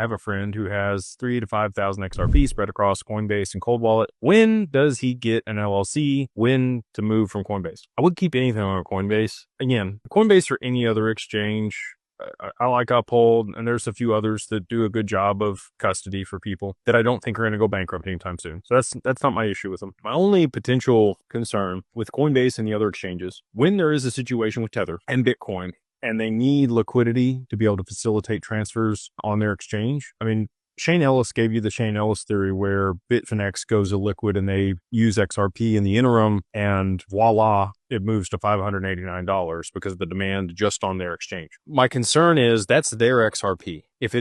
I have a friend who has 3 to 5,000 XRP spread across Coinbase and Cold Wallet. When does he get an LLC? When to move from Coinbase? I would keep anything on Coinbase. Again, Coinbase or any other exchange, I like Uphold, and there's a few others that do a good job of custody for people that I don't think are going to go bankrupt anytime soon. So that's not my issue with them. My only potential concern with Coinbase and the other exchanges, when there is a situation with Tether and Bitcoin, and they need liquidity to be able to facilitate transfers on their exchange. I mean, Shane Ellis gave you the Shane Ellis theory where Bitfinex goes illiquid and they use XRP in the interim, and voila, it moves to $589 because of the demand just on their exchange. My concern is that's their XRP. If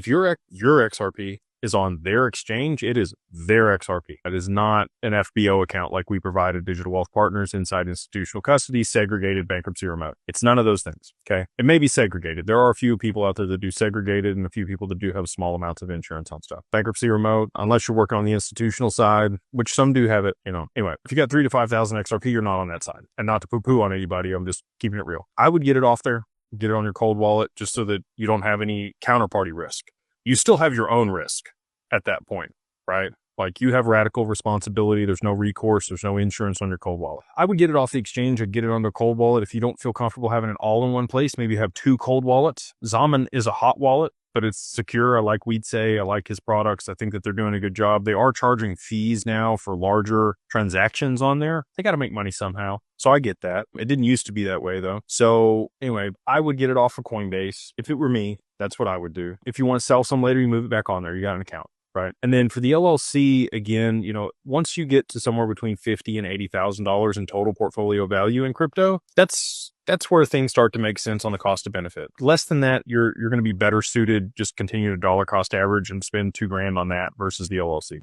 your XRP is on their exchange, it is their XRP. It is not an FBO account like we provide at Digital Wealth Partners inside institutional custody, segregated, bankruptcy remote. It's none of those things, okay? It may be segregated. There are a few people out there that do segregated and a few people that do have small amounts of insurance on stuff. Bankruptcy remote, unless you're working on the institutional side, which some do have it, Anyway, if you got 3 to 5,000 XRP, you're not on that side. And not to poo-poo on anybody, I'm just keeping it real. I would get it off there, get it on your cold wallet, just so that you don't have any counterparty risk. You still have your own risk at that point, right? Like you have radical responsibility. There's no recourse. There's no insurance on your cold wallet. I would get it off the exchange. I'd get it on the cold wallet. If you don't feel comfortable having it all in one place, maybe have 2 cold wallets. Zaman is a hot wallet, but it's secure. I like Weed Say. I like his products. I think that they're doing a good job. They are charging fees now for larger transactions on there. They got to make money somehow. So I get that. It didn't used to be that way though. So anyway, I would get it off of Coinbase. If it were me, that's what I would do. If you want to sell some later, you move it back on there. You got an account. Right. And then for the LLC, again, once you get to somewhere between $50,000 and $80,000 in total portfolio value in crypto, that's where things start to make sense on the cost of benefit. Less than that, you're going to be better suited, just continue to dollar cost average and spend $2,000 on that versus the LLC.